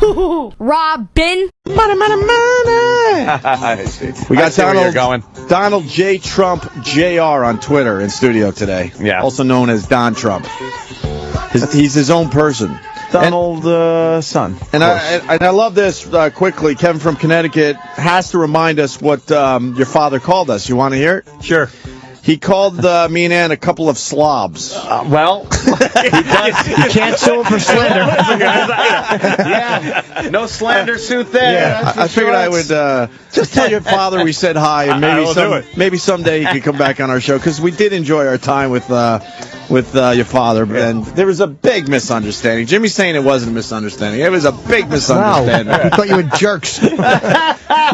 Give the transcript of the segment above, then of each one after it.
HooHooHooRobin. I see. We got going. Donald J. Trump Jr. on Twitter in studio today. Yeah. Also known as Don Trump. He's his own person. Donald son. And I love this quickly. Kevin from Connecticut has to remind us what your father called us. You want to hear it? Sure. He called me and Ann a couple of slobs. Well, he does. You can't sue him for slander. Yeah, no slander suit there. Yeah, I figured I would just tell your father we said hi, and maybe someday he could come back on our show, because we did enjoy our time with your father, and there was a big misunderstanding. Jimmy's saying it wasn't a misunderstanding. It was a big misunderstanding. Wow. I thought you were jerks. He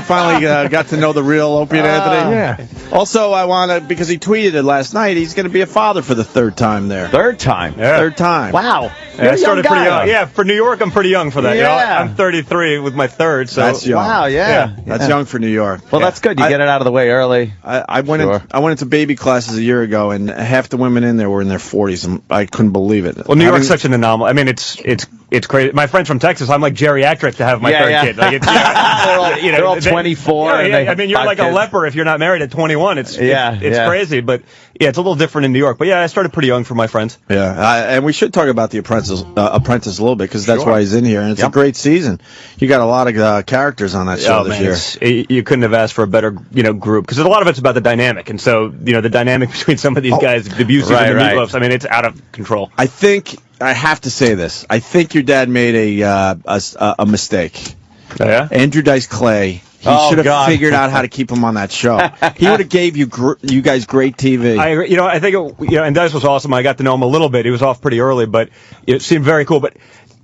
finally got to know the real Opie and Anthony. Yeah. Also, I want to, because he tweeted it last night, he's going to be a father for the third time there. Third time. Yeah. Third time. Wow. Yeah, I started pretty young. Yeah, for New York, I'm pretty young for that. Yeah. You know, I'm 33 with my third, so That's young. Wow, yeah. That's young for New York. Well, that's good. You get it out of the way early. I went Sure. I went into baby classes a year ago, and half the women in there were in their 40s, and I couldn't believe it. Well, New York's such an anomaly. I mean, it's crazy. My friend's from Texas. I'm like geriatric to have my third kid. Like, it's, they're all 24. I mean, you're like a leper if you're not married at 21. It's crazy, but yeah, it's a little different in New York. But yeah, I started pretty young for my friends. Yeah, and we should talk about the Apprentice a little bit, because that's why he's in here, and it's a great season. You got a lot of characters on that show this year. You couldn't have asked for a better group, because a lot of it's about the dynamic, and so the dynamic between some of these guys, the Buseys and the Meatloafs. I mean, it's out of control. I think I have to say this. I think your dad made a mistake. Oh, yeah? Andrew Dice Clay. He should have figured out how to keep him on that show. He would have gave you guys great TV. I think and Dice was awesome. I got to know him a little bit. He was off pretty early, but it seemed very cool. But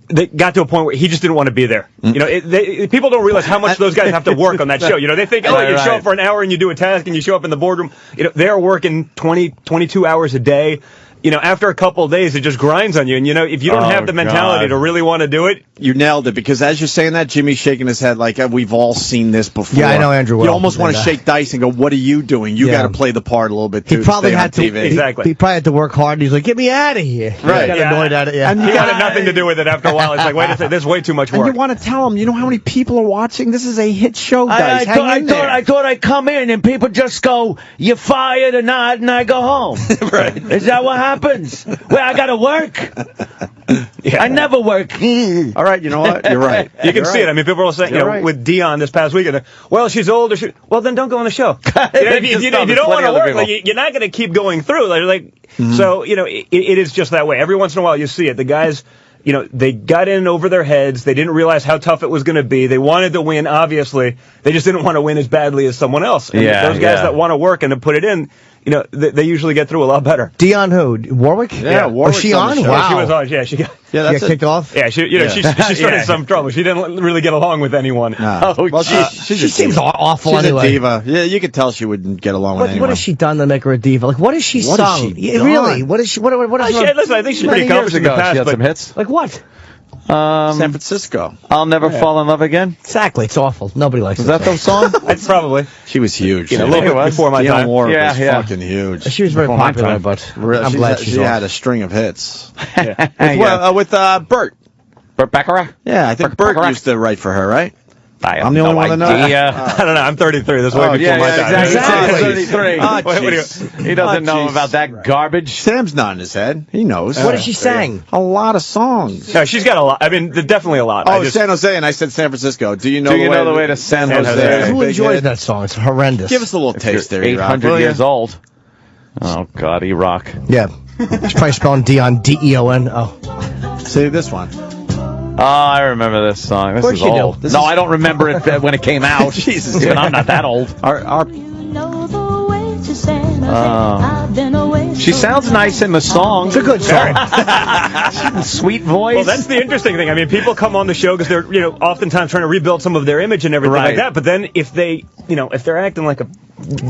they got to a point where he just didn't want to be there. People don't realize how much those guys have to work on that show. They think, you show up for an hour and you do a task and you show up in the boardroom. They're working 22 hours a day. After a couple of days, it just grinds on you. And, if you don't have the mentality to really want to do it. You nailed it, because as you're saying that, Jimmy's shaking his head like we've all seen this before. Yeah, I know Andrew well. You almost want to shake Dice and go, what are you doing? You got to play the part a little bit, too. He probably had to. TV. Exactly. He probably had to work hard, and he's like, get me out of here. Right. He got annoyed at it, yeah. And he got nothing to do with it after a while. It's like, wait a second, there's way too much work. And you want to tell him, you know how many people are watching? This is a hit show, Dice. I thought I'd come in and people just go, you're fired or not, and I go home. Right. Is that what happens? Well, I got to work. I never work. All right, you know what? You're right. You can see it. I mean, people are saying, with Dion this past weekend, well, she's old. Well, then don't go on the show. If you don't want to work, you're not going to keep going through. So, it is just that way. Every once in a while, you see it. The guys, they got in over their heads. They didn't realize how tough it was going to be. They wanted to win, obviously. They just didn't want to win as badly as someone else. And those guys that want to work and to put it in, they usually get through a lot better. Dion who? Warwick? Yeah, Warwick. Was she on? Wow. She was on. Yeah, she got kicked off? Yeah, she started some trouble. She didn't really get along with anyone. No. Well, she seems awful she's anyway. She's a diva. Yeah, you could tell she wouldn't get along with anyone. What has she done to make her a diva? Like, what has she sung? Really? What is she? What is her? Listen, I think she's pretty accomplished in the past. She had some hits. Like what? San Francisco. I'll Never Fall in Love Again. Exactly. It's awful. Nobody likes it. Was that the song? It's probably. She was huge. A little bit before my time. Warwick was fucking huge. She was very popular, but I'm glad she's she off. had a string of hits. With Bert. Bert Baccarat? Yeah, I think Bert used to write for her, right? I'm the only one that knows. I don't know. I'm 33. That's way before my time. Exactly. 33. He doesn't know about that garbage. Sam's nodding his head. He knows. What did she sang? A lot of songs. No, she's got a lot. I mean, definitely a lot. Oh, San Jose, and I said San Francisco. Do you know the way to San Jose? Who enjoys that song? It's horrendous. Give us a little taste there, 800 years old. Oh, God, E-Rock. Yeah. She's probably spelling Dion, D-E-O-N. Oh. Say this one. Oh, I remember this song. This is old. No, I don't remember it when it came out. Jesus. Even I'm not that old. She sounds nice in the song. It's a good song. Sweet voice. Well, that's the interesting thing. I mean, people come on the show because they're, oftentimes trying to rebuild some of their image and everything like that. But then if they, if they're acting like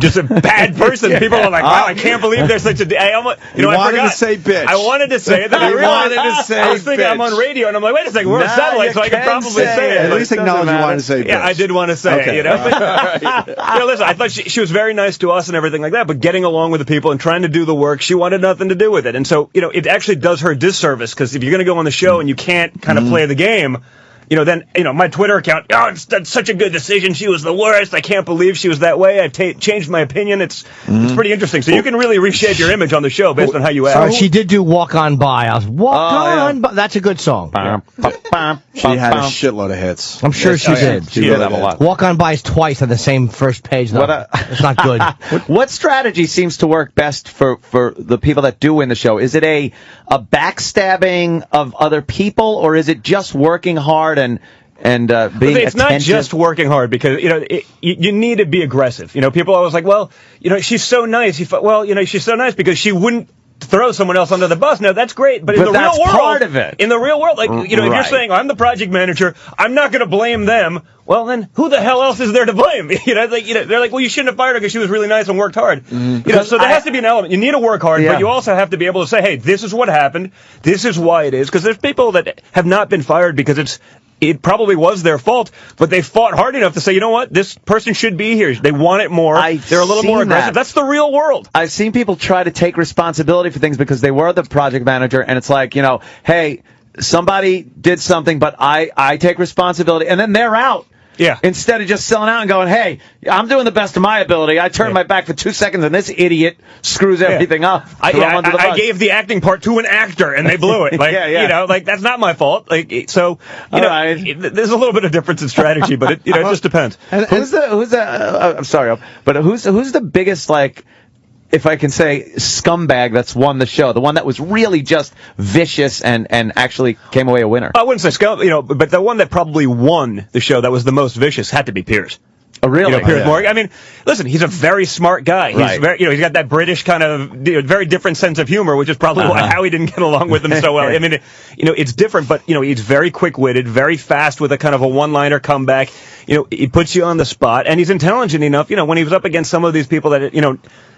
just a bad person, people are like, wow, I can't believe they're such a. I wanted to say bitch. I wanted to say it. Then I realized I was thinking I'm on radio, and I'm like, wait a second, we're on satellite, so I can probably say it. At least acknowledge you wanted to say bitch. Yeah, I did want to say it. But, listen, I thought she was very nice to us and everything like that, but getting along with the people and trying to do the work, she wanted nothing to do with it. And so, it actually does her disservice, because if you're going to go on the show and you can't kind of play the game, then my Twitter account, that's such a good decision. She was the worst. I can't believe she was that way. I've changed my opinion. It's pretty interesting. So you can really reshape your image on the show based on how you act. She did do Walk On By. I was Walk On By. That's a good song. She had a shitload of hits. I'm sure she did. She did have a lot. Walk On By is twice on the same first page, though. It's not good. What strategy seems to work best for the people that do win the show? Is it a backstabbing of other people, or is it just working hard and being It's attentive? not just working hard, because you need to be aggressive. People are always like, well, she's so nice. She's so nice because she wouldn't throw someone else under the bus. No, that's great, but in the real world, part of it. In the real world, if you're saying I'm the project manager, I'm not going to blame them. Well, then who the hell else is there to blame? They're like, well, you shouldn't have fired her because she was really nice and worked hard. So there has to be an element. You need to work hard, but you also have to be able to say, hey, this is what happened. This is why it is. Because there's people that have not been fired because it probably was their fault, but they fought hard enough to say, you know what, this person should be here. They want it more. They're a little more aggressive. That's the real world. I've seen people try to take responsibility for things because they were the project manager, and it's like, hey, somebody did something, but I take responsibility, and then they're out. Yeah. Instead of just selling out and going, hey, I'm doing the best of my ability. I turned my back for 2 seconds, and this idiot screws everything up. I gave the acting part to an actor, and they blew it. That's not my fault. There's a little bit of difference in strategy, but it just depends. Who's I'm sorry, but who's the biggest, if I can say, scumbag that's won the show? The one that was really just vicious and actually came away a winner. I wouldn't say scum, but the one that probably won the show that was the most vicious had to be Piers. Oh, really? Piers Morgan. I mean, listen, he's a very smart guy. He's very, he's got that British kind of very different sense of humor, which is probably how he didn't get along with them so well. I mean, it's different, but he's very quick-witted, very fast with a kind of a one-liner comeback. He puts you on the spot, and he's intelligent enough. When he was up against some of these people that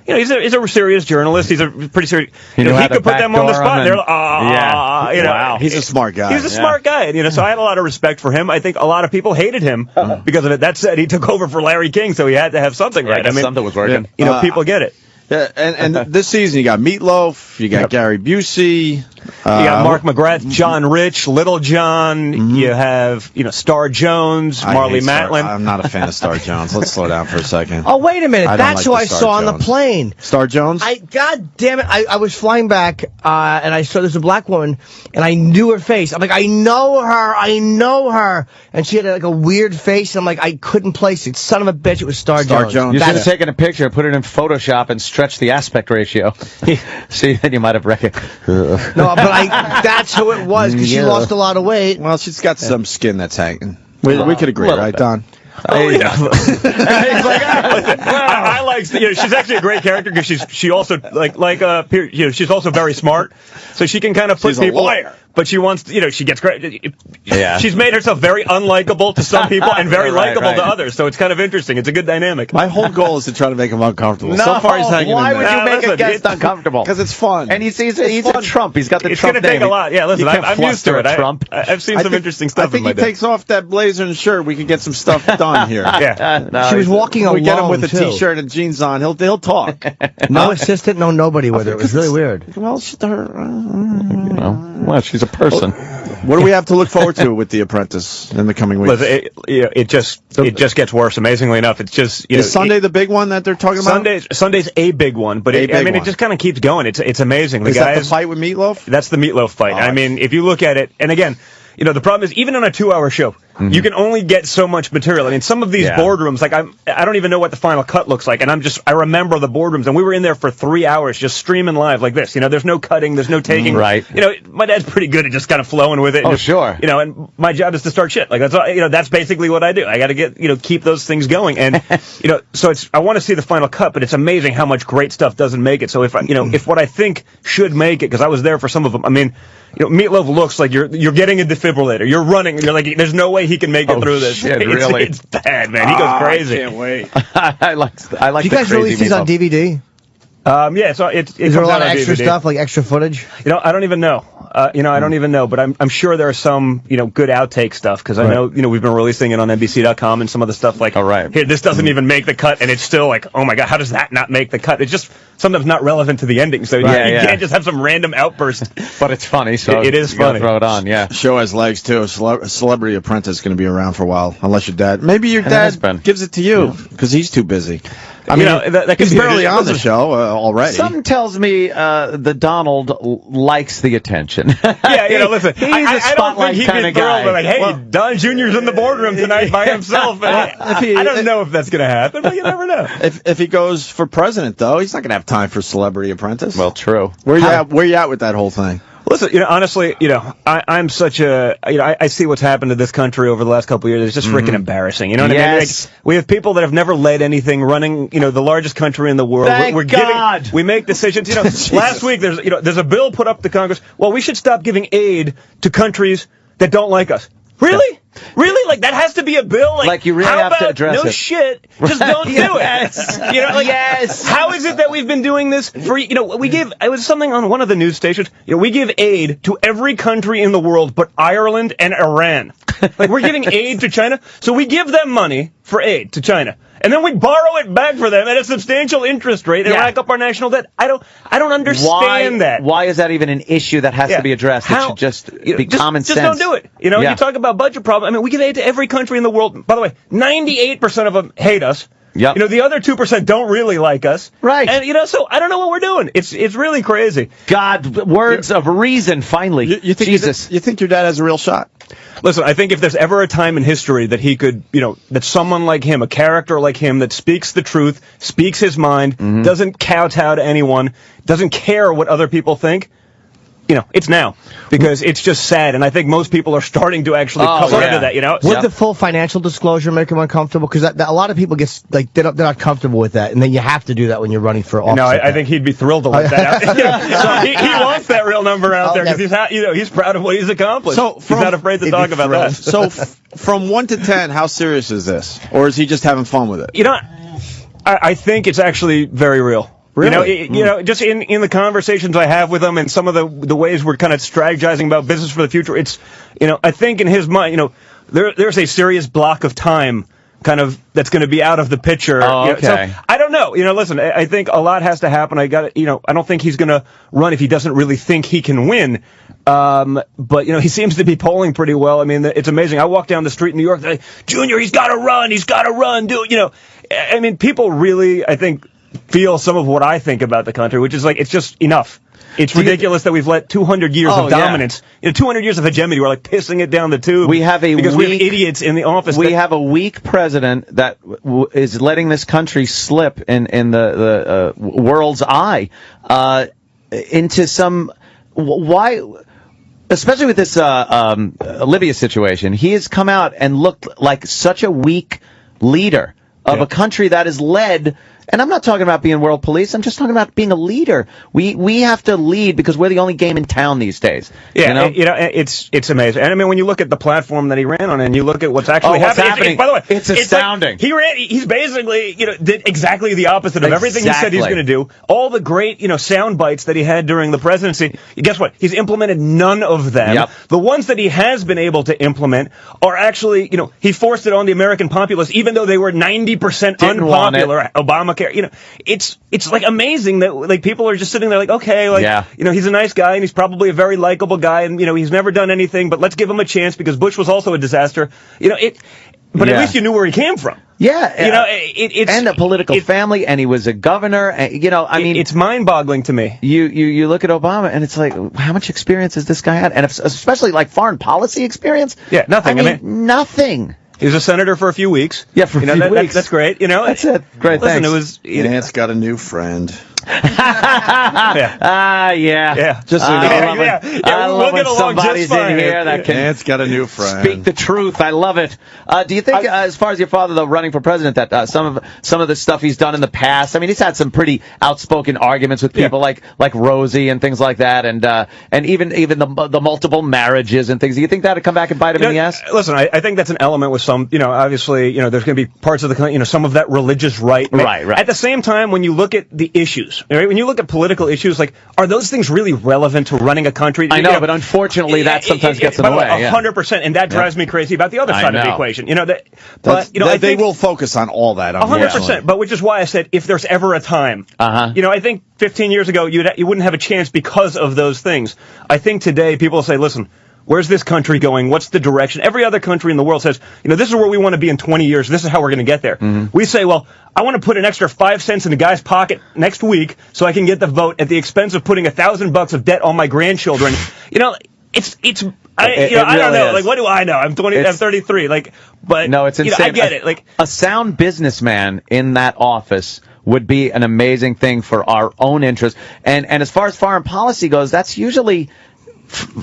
he's a serious journalist. He's a pretty serious. He could put them on the spot. They're like, wow, he's a smart guy. He's a smart guy. So I had a lot of respect for him. I think a lot of people hated him because of it. That said, he took over for Larry King, so he had to have something right. Something was working. People get it. Yeah, and this season you got Meatloaf, you got Gary Busey, you got Mark McGrath, John Rich, Little John. You have Star Jones, Marley Matlin. I'm not a fan of Star Jones. Let's slow down for a second. Oh, wait a minute. That's who I saw on the plane. Star Jones? God damn it. I was flying back, and I saw there's a black woman, and I knew her face. I'm like, I know her. And she had a weird face, and I'm like, I couldn't place it. Son of a bitch, it was Star Jones. You should have taken a picture, put it in Photoshop, and stretched the aspect ratio. See, then you might have recognized. No, but that's who it was, because she lost a lot of weight. Well, she's got some skin that's hanging. We could agree, right, Don? I like. She's actually a great character because she also she's also very smart, so she can kind of put people. A lawyer. But she wants, she gets great. Yeah. She's made herself very unlikable to some people and very likable to others. So it's kind of interesting. It's a good dynamic. My whole goal is to try to make him uncomfortable. No, so far he's hanging why in would there. you make a guest uncomfortable? Because it's fun. And he's a Trump. He's got the it's Trump name. It's going to take a lot. Yeah, listen, I'm used to it. Trump. I've seen some interesting stuff. I think he takes off that blazer and shirt. We can get some stuff done here. Yeah. She was walking alone. We get him with a T-shirt and jeans on. He'll talk. No assistant, no nobody with her. It was really weird. Well, she's a person. What do we have to look forward to with The Apprentice in the coming weeks? It just gets worse. Amazingly enough, it's just is Sunday the big one that they're talking about? Sunday's a big one, but it just kind of keeps going. It's amazing. Is that the fight with Meatloaf? That's the Meatloaf fight. I mean, if you look at it, and again, the problem is even on a 2-hour show, you can only get so much material. I mean, some of these boardrooms, I don't even know what the final cut looks like, and I remember the boardrooms, and we were in there for 3 hours just streaming live like this. There's no cutting, there's no taking. Right. My dad's pretty good at just kind of flowing with it. Sure. And my job is to start shit. That's all, that's basically what I do. I got to keep those things going, and so I want to see the final cut, but it's amazing how much great stuff doesn't make it. So if if what I think should make it, because I was there for some of them, I mean. Meatloaf looks like you're getting a defibrillator. You're running. You're like, there's no way he can make it through this. Shit, really? It's bad, man. He goes crazy. I can't wait. I like. Do you guys release these on DVD? Yeah, so it Is there a comes lot out of on extra DVD. stuff, like extra footage? I don't even know. I don't even know, but I'm sure there are some, good outtake stuff, because I know, we've been releasing it on NBC.com and some of the stuff like, here, this doesn't even make the cut, and it's still like, oh my God, how does that not make the cut? It's just sometimes not relevant to the ending, so you can't just have some random outburst. But it's funny, so it is funny. Throw it on, yeah. Show has legs too. Celebrity Apprentice is going to be around for a while, unless your dad. Maybe your dad gives it to you because he's too busy. I mean, that he's barely on the show already. Something tells me the Donald likes the attention. Listen, I don't think he'd be thrilled. Like, hey, Don Jr.'s in the boardroom tonight by himself. I don't know if that's going to happen, but you never know. If he goes for president, though, he's not going to have time for Celebrity Apprentice. Well, true. Where you at with that whole thing? Listen, honestly, I'm such a, I see what's happened to this country over the last couple of years. It's just freaking embarrassing. You know what I mean? Like, we have people that have never led anything, running, the largest country in the world. Thank God. We make decisions. Last week there's a bill put up to Congress. Well, we should stop giving aid to countries that don't like us. Really? Really? Like, that has to be a bill? Like you really have to address it. No shit. Just don't do it. Yes. How is it that we've been doing this for, we give, it was something on one of the news stations, we give aid to every country in the world but Ireland and Iran. Like, we're giving aid to China, so we give them money for aid to China. And then we borrow it back for them at a substantial interest rate and rack up our national debt. I don't understand that. Why is that even an issue that has to be addressed? It should just be common sense. Just don't do it. You talk about budget problems. I mean, we give aid to every country in the world. By the way, 98% of them hate us. Yep. The other 2% don't really like us. Right. And, so I don't know what we're doing. It's really crazy. God, words of reason, finally. You think Jesus. You think your dad has a real shot? Listen, I think if there's ever a time in history that he could, that someone like him, a character like him that speaks the truth, speaks his mind, doesn't kowtow to anyone, doesn't care what other people think, it's now. Because it's just sad, and I think most people are starting to actually come into that, Would the full financial disclosure make them uncomfortable? Because a lot of people get, like, they're not comfortable with that, and then you have to do that when you're running for office. No, I think he'd be thrilled to let that out. So he wants that real number out there, because he's proud of what he's accomplished. So he's not afraid to talk about that. So from 1 to 10, how serious is this? Or is he just having fun with it? I think it's actually very real. Really? Just in the conversations I have with him and some of the ways we're kind of strategizing about business for the future, it's, I think in his mind, there's a serious block of time kind of that's going to be out of the picture. Oh, okay. So I don't know. Listen, I think a lot has to happen. I don't think he's going to run if he doesn't really think he can win. But he seems to be polling pretty well. I mean, it's amazing. I walk down the street in New York, they're like, Junior, he's got to run, I mean, people really, I think, feel some of what I think about the country, which is like, it's just enough. It's ridiculous that we've let 200 years of dominance, 200 years of hegemony, we're like pissing it down the tube. We have because we have idiots in the office. We have a weak president that is letting this country slip in the world's eye into some why. Especially with this Libya situation, he has come out and looked like such a weak leader of a country that is led. And I'm not talking about being world police. I'm just talking about being a leader. We have to lead because we're the only game in town these days. Yeah, it's amazing. And I mean, when you look at the platform that he ran on, and you look at what's actually happening. By the way, it's astounding. Like he's basically did exactly the opposite of everything he said he's going to do. All the great sound bites that he had during the presidency. Guess what? He's implemented none of them. Yep. The ones that he has been able to implement are actually he forced it on the American populace, even though they were 90% unpopular. Obamacare. It's like amazing that like people are just sitting there like, okay, like he's a nice guy and he's probably a very likable guy and he's never done anything, but let's give him a chance because Bush was also a disaster. But at least you knew where he came from. Yeah, it's and a political family, and he was a governor. I mean, it's mind-boggling to me. You look at Obama, and it's like, how much experience has this guy had, and especially like foreign policy experience? Yeah, nothing. I mean nothing. He was a senator for a few weeks. Yeah, for a few weeks. That's great. That's it. Great. Listen, thanks. Nance got a new friend. Yeah. Just so you know. I love when somebody's in here that can. Nance got a new friend. Speak the truth. I love it. Do you think, as far as your father, though, running for president, that some of the stuff he's done in the past? I mean, he's had some pretty outspoken arguments with people like Rosie and things like that, and even the multiple marriages and things. Do you think that'd come back and bite him in the ass? Listen, I think that's an element with some. Obviously, there's going to be parts of the, some of that religious right. Right. At the same time, when you look at the issues. issues. Right? When you look at political issues, like, are those things really relevant to running a country? I know, but unfortunately, that sometimes gets in the way. 100%, and that drives me crazy about the other side of the equation. I they will focus on all that. 100%. But which is why I said, if there's ever a time, I think 15 years ago you wouldn't have a chance because of those things. I think today people say, listen, where's this country going? What's the direction? Every other country in the world says, this is where we want to be in 20 years. This is how we're going to get there. We say, well, I want to put an extra 5 cents in a guy's pocket next week so I can get the vote at the expense of putting $1,000 of debt on my grandchildren. I don't know. Like, what do I know? I'm 33. But no, it's insane. I get it. Like, a sound businessman in that office would be an amazing thing for our own interest. And as far as foreign policy goes, that's usually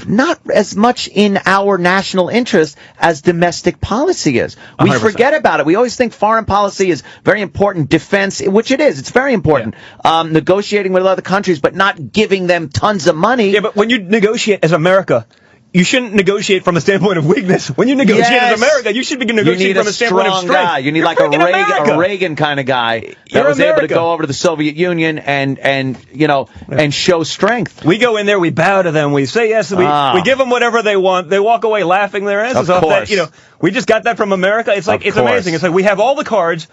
not as much in our national interest as domestic policy is. We 100%. Forget about it. We always think foreign policy is very important. Defense, which it is. It's very important. Yeah. Negotiating with other countries, but not giving them tons of money. Yeah, but when you negotiate as America, you shouldn't negotiate from a standpoint of weakness. When you negotiate as America, you should be negotiating from a standpoint of strength. Guy. You need like a Reagan kind of guy that was able to go over to the Soviet Union and show strength. We go in there, we bow to them, we say yes, we give them whatever they want. They walk away laughing their asses off. That, we just got that from America. It's like it's amazing. It's like we have all the cards.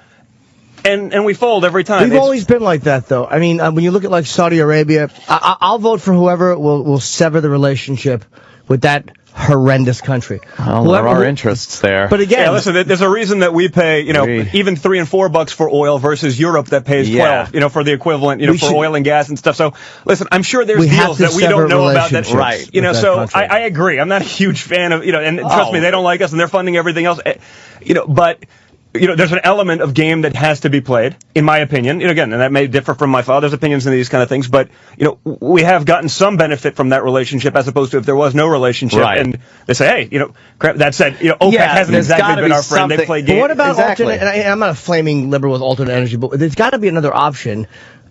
And we fold every time. We've always been like that, though. I mean, when you look at like Saudi Arabia, I'll vote for whoever will sever the relationship with that horrendous country. Well, there are interests there. But again, listen, there's a reason that we pay, even $3 and $4 for oil versus Europe that pays 12, for the equivalent, for oil and gas and stuff. So, listen, I'm sure there's deals that we don't know about that. Right. So I agree. I'm not a huge fan of, and trust me, they don't like us and they're funding everything else. But there's an element of game that has to be played, in my opinion. Again, and that may differ from my father's opinions in these kind of things, but, we have gotten some benefit from that relationship as opposed to if there was no relationship. Right. And they say, hey, crap, that said, OPEC hasn't exactly been our friend. They play games. But what about alternate, and I'm not a flaming liberal with alternate energy, but there's got to be another option.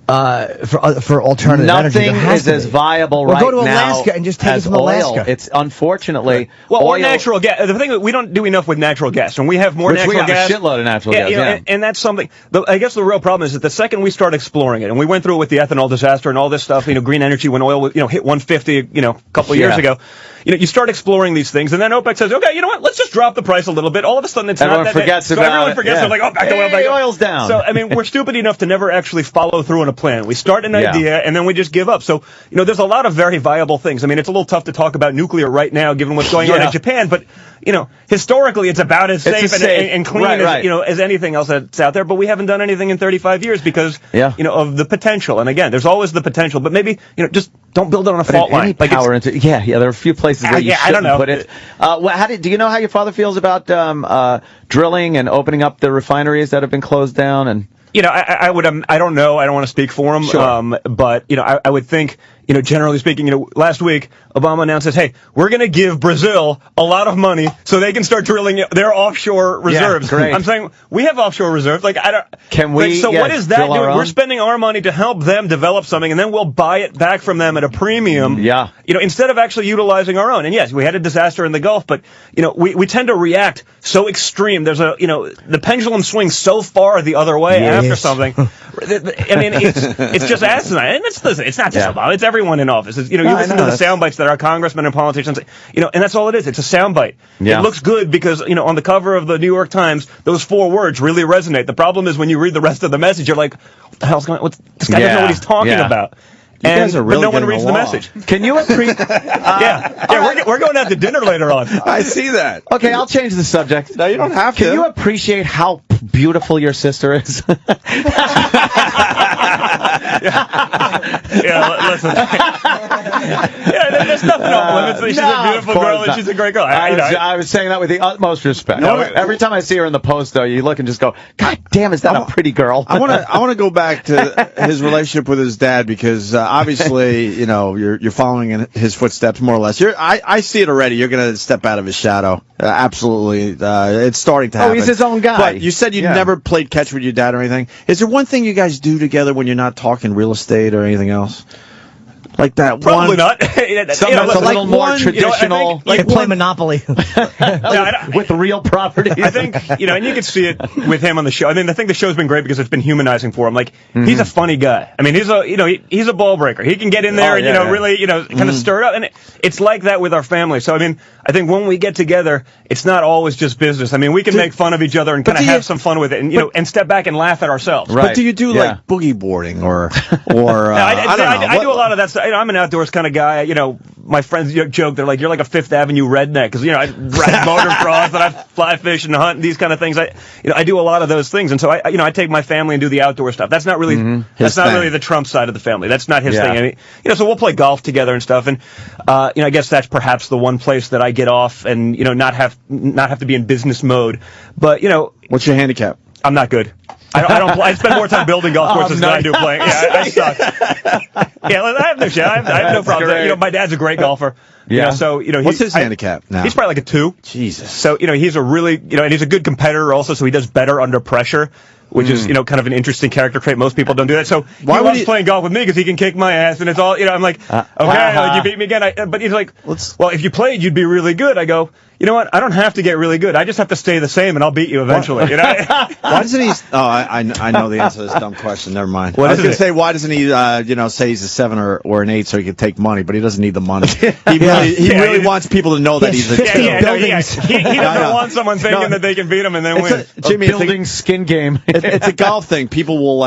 For alternative energy. Nothing is as viable right now. Go to Alaska and just take it from Alaska. It's unfortunately or natural gas. The thing is, we don't do enough with natural gas, and we have more natural gas. We have a shitload of natural gas. And that's something. I guess the real problem is that the second we start exploring it, and we went through it with the ethanol disaster and all this stuff. Green energy when oil hit 150, a couple of years ago. You start exploring these things, and then OPEC says, okay, you know what? Let's just drop the price a little bit. All of a sudden, everyone forgets about it. Everyone forgets. They're like, oh, back to oil. Oil's down. So we're stupid enough to never actually follow through on a plan. We start an idea, and then we just give up. So there's a lot of very viable things. I mean, it's a little tough to talk about nuclear right now, given what's going on in Japan. But historically, it's about as safe and clean as anything else that's out there. But we haven't done anything in 35 years because of the potential. And again, there's always the potential. But maybe just don't build it on a fault line. There are a few places where you shouldn't put it. Do you know how your father feels about drilling and opening up the refineries that have been closed down? And I don't know. I don't want to speak for him. Sure. But I would think, generally speaking, last week Obama announced hey, we're going to give Brazil a lot of money so they can start drilling their offshore reserves. Yeah, great. I'm saying we have offshore reserves. Can we? So what is that doing? We're spending our money to help them develop something, and then we'll buy it back from them at a premium. Yeah. Instead of actually utilizing our own. And yes, we had a disaster in the Gulf, but we tend to react so extreme. There's the pendulum swings so far the other way after something. I mean, it's just asinine. And it's not just Obama. It's everyone in office. You listen to the sound bites that our congressmen and politicians, and that's all it is. It's a sound bite. Yeah. It looks good because, on the cover of the New York Times, those 4 words really resonate. The problem is when you read the rest of the message, you're like, what the hell's going on? This guy doesn't know what he's talking about. But no one reads the message. Can you appreciate? We're going out to dinner later on. I see that. Okay, I'll change the subject. No, you don't have to. Can you appreciate how beautiful your sister is? Listen. There's nothing off limits. She's a beautiful girl and she's a great girl. I was saying that with the utmost respect. Every time I see her in the post, though, you look and just go, God damn, is that a pretty girl? I want to go back to his relationship with his dad because obviously, you're following in his footsteps more or less. I see it already. You're going to step out of his shadow. Absolutely. It's starting to happen. Oh, he's his own guy. But you said you never played catch with your dad or anything. Is there one thing you guys do together when you're not talking real estate or anything else? Like that Probably one. not. Something that's a little more traditional. Like play Monopoly. With real properties. I think, and you can see it with him on the show. I mean, I think the show's been great because it's been humanizing for him. Like, he's a funny guy. I mean, he's a ball breaker. He can get in there and, really, kind of stir it up. And it's like that with our family. So, I mean, I think when we get together, it's not always just business. I mean, we can make fun of each other and kind of have some fun with it and, and step back and laugh at ourselves. Right. But do you do, like, boogie boarding or I don't know. I do a lot of that stuff. I'm an outdoors kind of guy. My friends joke, they're like, you're like a Fifth Avenue redneck, because I ride motocross and I fly fish and hunt and these kind of things. I do a lot of those things, and so I take my family and do the outdoor stuff. That's not really really the Trump side of the family. That's not his thing. I mean, so we'll play golf together and stuff, and I guess that's perhaps the one place that I get off and not have to be in business mode. But what's your handicap? I'm not good. I don't. I spend more time building golf courses than I do playing. Yeah, I suck. I have no shit. I have no problem. My dad's a great golfer. Yeah. So what's his handicap now? He's probably like a 2. Jesus. So he's a really and he's a good competitor also. So he does better under pressure, which is kind of an interesting character trait. Most people don't do that. So why loves playing golf with me because he can kick my ass and it's all I'm like, okay, like, you beat me again. But he's like, well, if you played, you'd be really good. I go, you know what? I don't have to get really good. I just have to stay the same, and I'll beat you eventually. Why doesn't he? Oh, I know the answer to this dumb question. Never mind. I was going to say, why doesn't he, say he's a 7 or an 8 so he can take money? But he doesn't need the money. He really wants people to know that he's a 2. He doesn't want someone thinking that they can beat him and then win. Jimmy, building skin game. It's a golf thing. People will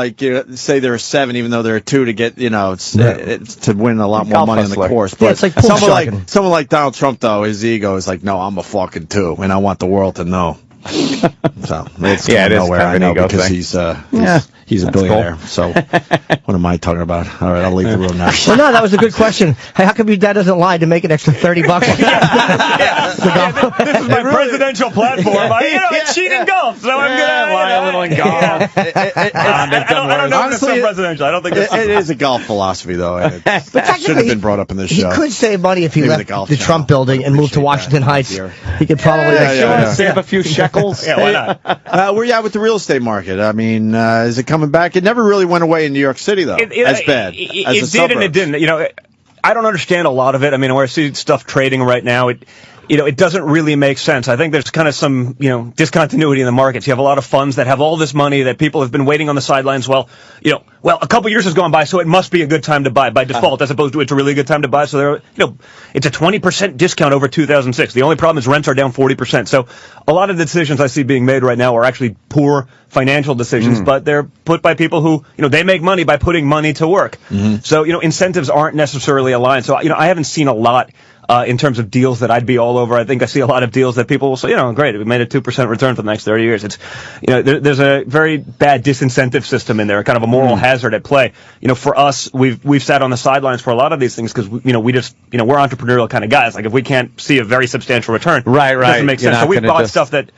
say they're a 7 even though they're a 2 to get it's to win a lot more money on the course. But it's like someone like Donald Trump, though, his ego is like, no, I'm a fucking 2. And I want the world to know. So it's going nowhere. I know because he's a billionaire. Cool. So what am I talking about? All right, I'll leave the room now. Well, no, that was a good question. Hey, how come your dad doesn't lie to make an extra $30? This is my presidential platform. I cheat in golf, so I'm gonna lie a little in golf. I don't know if it's so presidential. I don't think it is a golf philosophy, though. And it should have been brought up in this show. He could save money if he left the Trump building and moved to Washington Heights. He could probably save a few shekels. Yeah, why not? Where you at with the real estate market? I mean, is it coming back? It never really went away in New York City, though. As bad. It did and it didn't. I don't understand a lot of it. I mean, where I see stuff trading right now, it doesn't really make sense. I think there's kind of some, discontinuity in the markets. You have a lot of funds that have all this money that people have been waiting on the sidelines. Well, a couple years has gone by, so it must be a good time to buy by default, as opposed to it's a really good time to buy. So it's a 20% discount over 2006. The only problem is rents are down 40%. So a lot of the decisions I see being made right now are actually poor financial decisions, but they're put by people who, they make money by putting money to work. So, incentives aren't necessarily aligned. So, I haven't seen a lot in terms of deals that I'd be all over. I think I see a lot of deals that people will say, great, we made a 2% return for the next 30 years. It's, there's a very bad disincentive system in there, kind of a moral hazard at play. For us, we've sat on the sidelines for a lot of these things because, we just, we're entrepreneurial kind of guys. Like, if we can't see a very substantial return, it doesn't make sense. So we bought stuff that,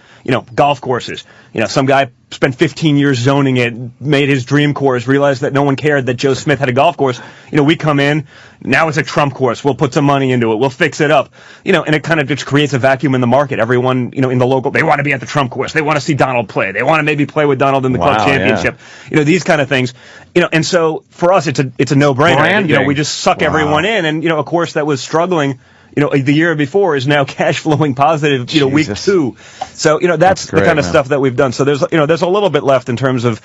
golf courses. Some guy spent 15 years zoning it, made his dream course, realized that no one cared that Joe Smith had a golf course. We come in, now it's a Trump course. We'll put some money into it. We'll fix it up. And it kind of just creates a vacuum in the market. Everyone, in the local, they want to be at the Trump course. They want to see Donald play. They want to maybe play with Donald in the club championship. Yeah. These kind of things. And so for us, it's a no-brainer. We just suck everyone in. And, a course that was struggling, the year before is now cash flowing positive, week 2. So, that's the kind of stuff that we've done. So there's a little bit left in terms of,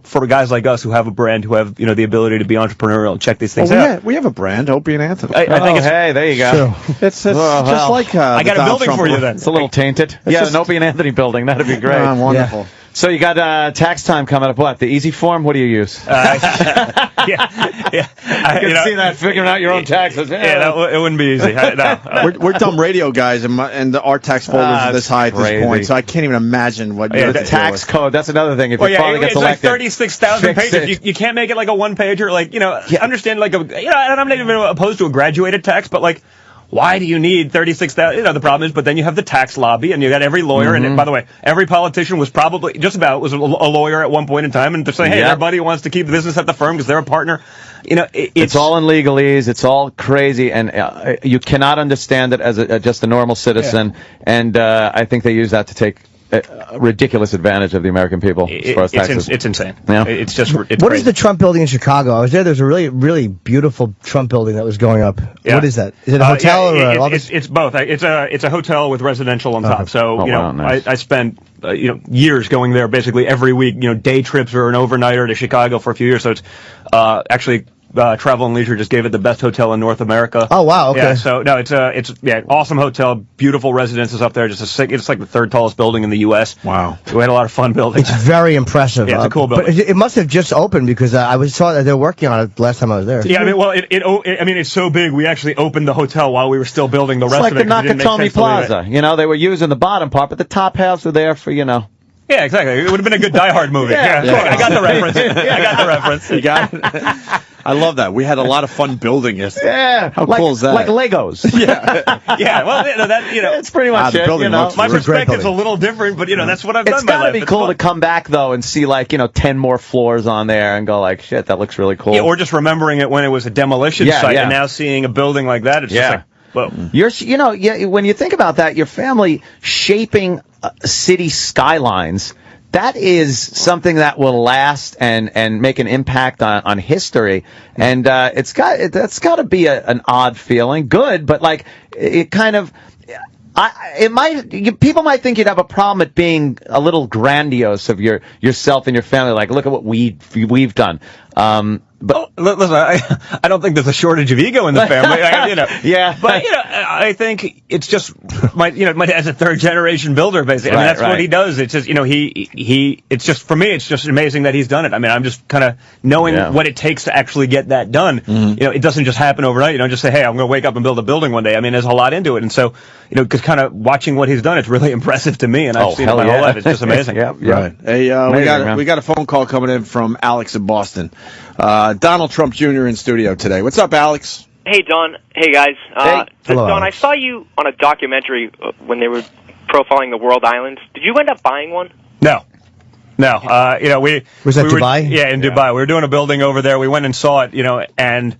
for guys like us who have a brand, who have, the ability to be entrepreneurial and check these things out. We have a brand, Opie and Anthony. I think hey, there you go. It's just like I got a building for you then. It's a little tainted. An Opie and Anthony building. That'd be great. Wonderful. Yeah. So you got tax time coming up. What, the easy form? What do you use? I can see that, figuring out your own taxes. It wouldn't be easy. We're dumb radio guys, and our tax folders are this high at this point, so I can't even imagine what the tax code. That's another thing. If your father gets elected, it's like 36,000 pages. You can't make it like a one-pager. Understand I'm not even opposed to a graduated tax, but why do you need 36,000? The problem is, but then you have the tax lobby, and you got every lawyer. And by the way, every politician was probably was a lawyer at one point in time, and they're saying, hey, everybody wants to keep business at the firm because they're a partner. It's all in legalese. It's all crazy, and you cannot understand it as just a normal citizen. And I think they use that to take ridiculous advantage of the American people as far as taxes. It's insane. Yeah. It's just. It's what crazy. is the Trump building in Chicago? I was there. There's a really, really beautiful Trump building that was going up. Yeah. What is that? Is it a hotel or an office? It's both. It's a hotel with residential on top. So nice. I spent years going there basically every week. Day trips or an overnighter to Chicago for a few years. So it's actually. Travel and Leisure just gave it the best hotel in North America. Oh wow! Okay. Yeah, so no, it's awesome hotel, beautiful residences up there. It's like the third tallest building in the U.S. Wow. So we had a lot of fun building. It's very impressive. Yeah, it's a cool building. But it must have just opened because I saw that they were working on it last time I was there. Yeah, it's so big. We actually opened the hotel while we were still building the rest It's of it. like the Nakatomi Plaza. They were using the bottom part, but the top halves were there for Yeah, exactly. It would have been a good Die Hard movie. Yeah. I got the reference. You got it? I love that. We had a lot of fun building it. Yeah. How cool is that? Like Legos. Yeah, well, It's pretty much it. building looks My really perspective's a little different, but that's what I've done. It's got to be cool to come back though and see 10 more floors on there and go like, shit, that looks really cool. Yeah, or just remembering it when it was a demolition site, and now seeing a building like that, it's just like, whoa. When you think about that, your family shaping city skylines. That is something that will last and make an impact on history, and that's got to be an odd feeling. Good, but it kind of. People might think you'd have a problem at being a little grandiose of yourself and your family. Like, look at what we've done. But listen, I don't think there's a shortage of ego in the family. Yeah. But I think it's just as a third generation builder, basically. I mean, that's what he does. It's just it's just for me. It's just amazing that he's done it. I mean, I'm just kind of knowing what it takes to actually get that done. Mm-hmm. It doesn't just happen overnight. You don't just say, hey, I'm going to wake up and build a building one day. I mean, there's a lot into it, and so because kind of watching what he's done, it's really impressive to me, and I've seen it my whole life. It's just amazing. Right. Hey, we got a phone call coming in from Alex in Boston. Donald Trump Jr. in studio today. What's up, Alex? Hey, Don. Hey, guys. Hello. Don, I saw you on a documentary when they were profiling the world islands. Did you end up buying one? No. We was that Dubai? In Dubai. We were doing a building over there. We went and saw it, and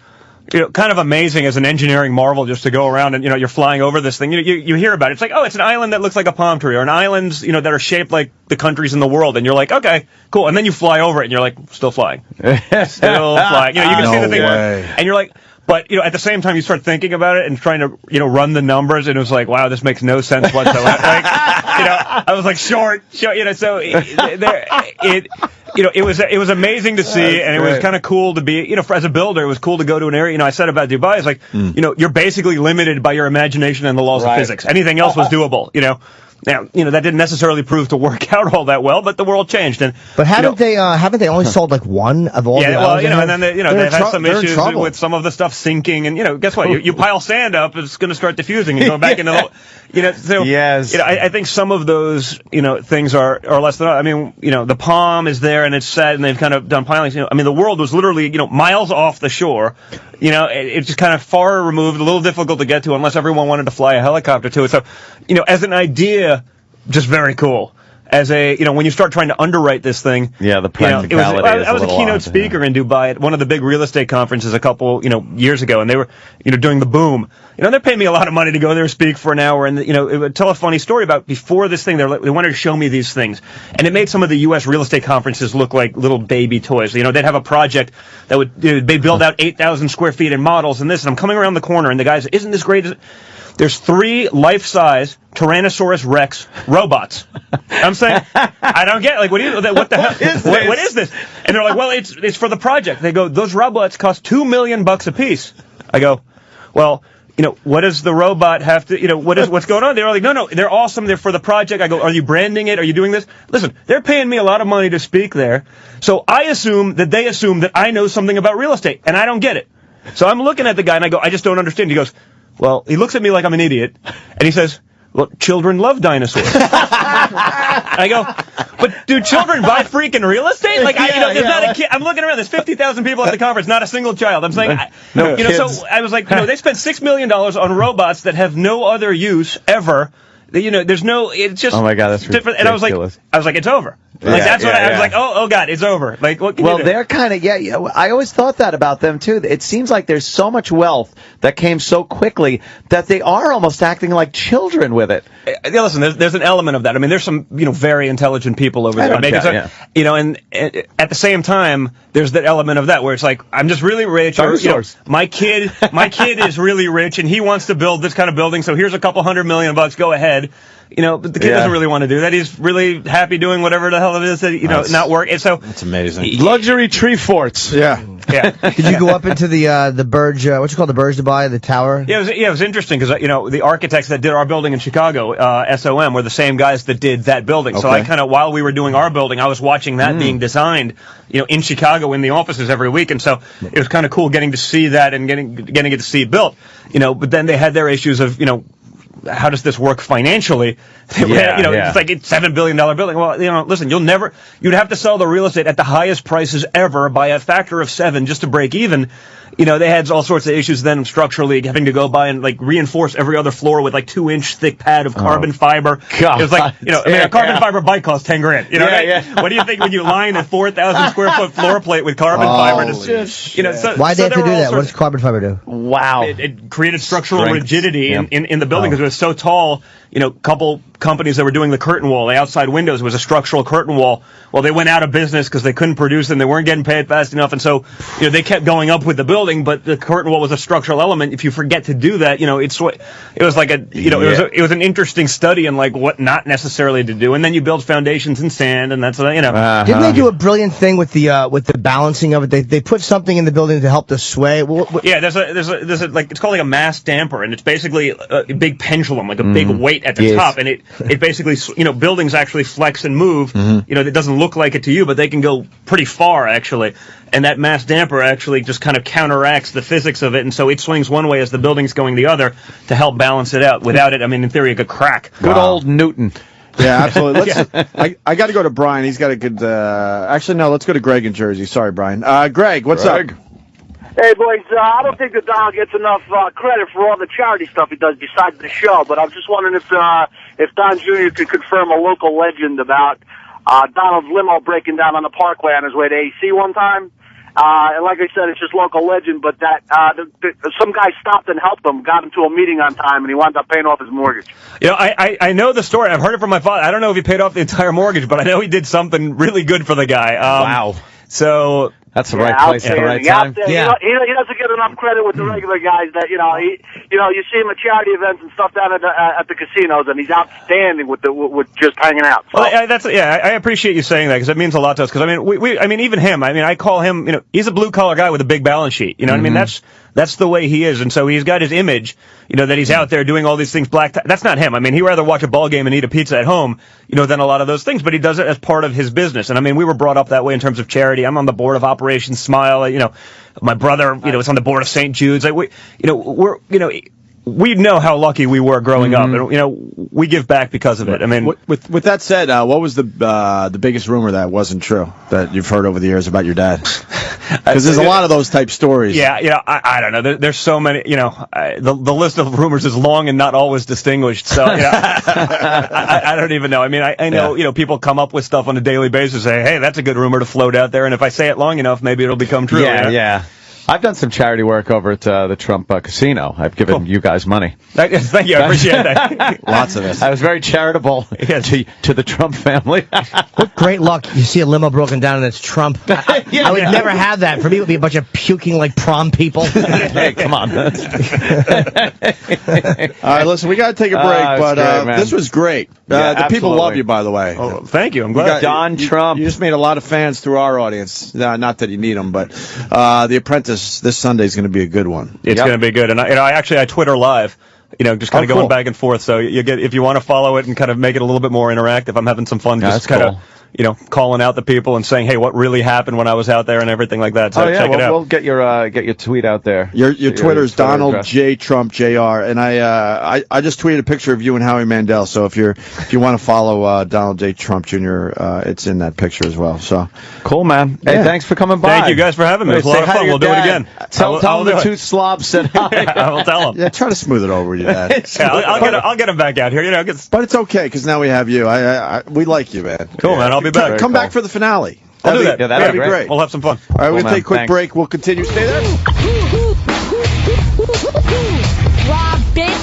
kind of amazing as an engineering marvel just to go around and, you're flying over this thing. You hear about it. It's like, oh, it's an island that looks like a palm tree, or an islands, that are shaped like the countries in the world. And you're like, okay, cool. And then you fly over it and you're like, still flying. Still flying. You can see the thing. And you're like, but, at the same time you start thinking about it and trying to, run the numbers, and it was like, wow, this makes no sense whatsoever. I was like, short, so it was amazing to see, and it was kind of cool to be, as a builder, it was cool to go to an area. I said about Dubai, it's like, you're basically limited by your imagination and the laws of physics. Anything else was doable, Now, that didn't necessarily prove to work out all that well, but the world changed. But haven't they only sold one of all the islands? And then they've had some issues with some of the stuff sinking, and guess what? You pile sand up, it's going to start diffusing and going back into the, so yes. I think some of those things are less than. I mean, the palm is there and it's set, and they've kind of done pilings. I mean, the world was literally miles off the shore. It's just kind of far removed, a little difficult to get to unless everyone wanted to fly a helicopter to it. So, as an idea, just very cool. As when you start trying to underwrite this thing. Yeah, the practicality. I was a keynote speaker in Dubai at one of the big real estate conferences a couple, years ago, and they were, doing the boom. They're paying me a lot of money to go there and speak for an hour, and, it would tell a funny story about before this thing, they wanted to show me these things. And it made some of the U.S. real estate conferences look like little baby toys. They'd have a project that would, they build out 8,000 square feet in models and this, and I'm coming around the corner, and the guys, isn't this great? There's 3 life-size Tyrannosaurus Rex robots. I'm saying, I don't get it. Like, what the hell? What is this? And they're like, well, it's for the project. They go, those robots cost $2 million a piece. I go, well, what does the robot have to, what's going on? They're like, no, they're awesome. They're for the project. I go, are you branding it? Are you doing this? Listen, they're paying me a lot of money to speak there. So I assume that they assume that I know something about real estate, and I don't get it. So I'm looking at the guy and I go, I just don't understand. He goes, well, he looks at me like I'm an idiot, and he says, well, children love dinosaurs. I go, but do children buy freaking real estate? Like, there's not a kid. I'm looking around. There's 50,000 people at the conference, not a single child. I'm saying, so I was like, they spent $6 million on robots that have no other use ever. There's no, it's just. Oh my God, that's different. And I was like, it's over. Like that's what I was like. Oh God, it's over. Like what? Can you do? They're kind of I always thought that about them too. It seems like there's so much wealth that came so quickly that they are almost acting like children with it. Yeah, listen, there's an element of that. I mean, there's some very intelligent people over there. Maybe and at the same time, there's that element of that where it's like I'm just really rich. Or, my kid is really rich and he wants to build this kind of building. So here's a couple $100 million. Go ahead. But the kid doesn't really want to do that. He's really happy doing whatever the hell it is that not work. And so that's amazing. Luxury tree forts. Yeah. Did you go up into the Burj? What you call the Burj Dubai, the tower? Yeah, it was interesting because the architects that did our building in Chicago, SOM, were the same guys that did that building. Okay. So I kind of while we were doing our building, I was watching that being designed, in Chicago in the offices every week, and so it was kind of cool getting to see that and getting it to see it built. But then they had their issues of how does this work financially? It's like it's $7 billion building. Well, listen, you'd have to sell the real estate at the highest prices ever by a factor of 7 just to break even. They had all sorts of issues then structurally, having to go by and reinforce every other floor with 2-inch thick pad of carbon fiber. God. It was a carbon fiber bike costs $10,000. What do you think when you line a 4,000 square foot floor plate with carbon fiber? Why'd they have to do that? What does carbon fiber do? Wow. It created structural rigidity in the building because it was so tall. Couple companies that were doing the curtain wall, the outside windows was a structural curtain wall. Well, they went out of business because they couldn't produce them. They weren't getting paid fast enough. And so, they kept going up with the building, but the curtain wall was a structural element. If you forget to do that, it was like it was an interesting study in what not necessarily to do. And then you build foundations in sand, and that's, Didn't they do a brilliant thing with the balancing of it? They put something in the building to help the sway. Yeah, there's a it's called a mass damper, and it's basically a big pendulum, a big weight at the top, and it basically, buildings actually flex and move. It doesn't look like it to you, but they can go pretty far actually. And that mass damper actually just kind of counteracts the physics of it, and so it swings one way as the building's going the other to help balance it out. Without it, in theory, it could crack. Good old Newton. Yeah, absolutely. I got to go to Brian. He's got a good. Actually, no. Let's go to Greg in Jersey. Sorry, Brian. Greg, what's up? Hey, boys, I don't think that Don gets enough credit for all the charity stuff he does besides the show, but I'm just wondering if Don Jr. could confirm a local legend about Donald's limo breaking down on the Parkway on his way to AC one time. And like I said, it's just local legend, but that some guy stopped and helped him, got him to a meeting on time, and he wound up paying off his mortgage. I know the story. I've heard it from my father. I don't know if he paid off the entire mortgage, but I know he did something really good for the guy. Wow. So that's the right place at the right time. Yeah. He doesn't get enough credit with the regular guys that, you see him at charity events and stuff down at the casinos, and he's outstanding with just hanging out. So. Well, I appreciate you saying that because it means a lot to us. Because even him. I call him. He's a blue collar guy with a big balance sheet. You know what I mean? That's the way he is, and so he's got his image. That he's out there doing all these things. That's not him. He'd rather watch a ball game and eat a pizza at home, than a lot of those things. But he does it as part of his business. And we were brought up that way in terms of charity. I'm on the board of Operation Smile. My brother, is on the board of St. Jude's. We know how lucky we were growing up, and we give back because of it. With that said, what was the biggest rumor that wasn't true that you've heard over the years about your dad? Because there's a lot of those type stories. Yeah, I don't know. There's so many. The list of rumors is long and not always distinguished. So I don't even know. I know people come up with stuff on a daily basis. Say, hey, that's a good rumor to float out there, and if I say it long enough, maybe it'll become true. Yeah. I've done some charity work over at the Trump casino. I've given you guys money. Thank you. I appreciate that. Lots of it. I was very charitable to the Trump family. What great luck. You see a limo broken down and it's Trump. I would never have that. For me, it would be a bunch of puking prom people. Hey, come on. All right, listen, we got to take a break, but great, this was great. The people love you, by the way. Oh, thank you. I'm glad. Don Trump. You just made a lot of fans through our audience. Not that you need them, but The Apprentice this Sunday is going to be a good one. It's going to be good. And I Twitter live, just kind of going back and forth. So if you want to follow it and kind of make it a little bit more interactive, I'm having some fun just kind of calling out the people and saying, hey, what really happened when I was out there and everything like that. So check it out. We'll get your tweet out there. Your Twitter's Donald J. Trump Jr. And I just tweeted a picture of you and Howie Mandel. So if you want to follow Donald J. Trump Jr., it's in that picture as well. So cool, man. Hey, thanks for coming by. Thank you guys for having me. It was a lot of fun. We'll do it again. Tell him the two slobs said hi. I will tell him. Yeah, try to smooth it over with your dad. I'll get him back out here. But it's okay because now we have you. We like you, man. Cool, man. I'll be back. Come back for the finale. I'll do that. Yeah, that'd be great. We'll have some fun. All right, we're going to take a quick Thanks. break. We'll continue. Stay there. Robin.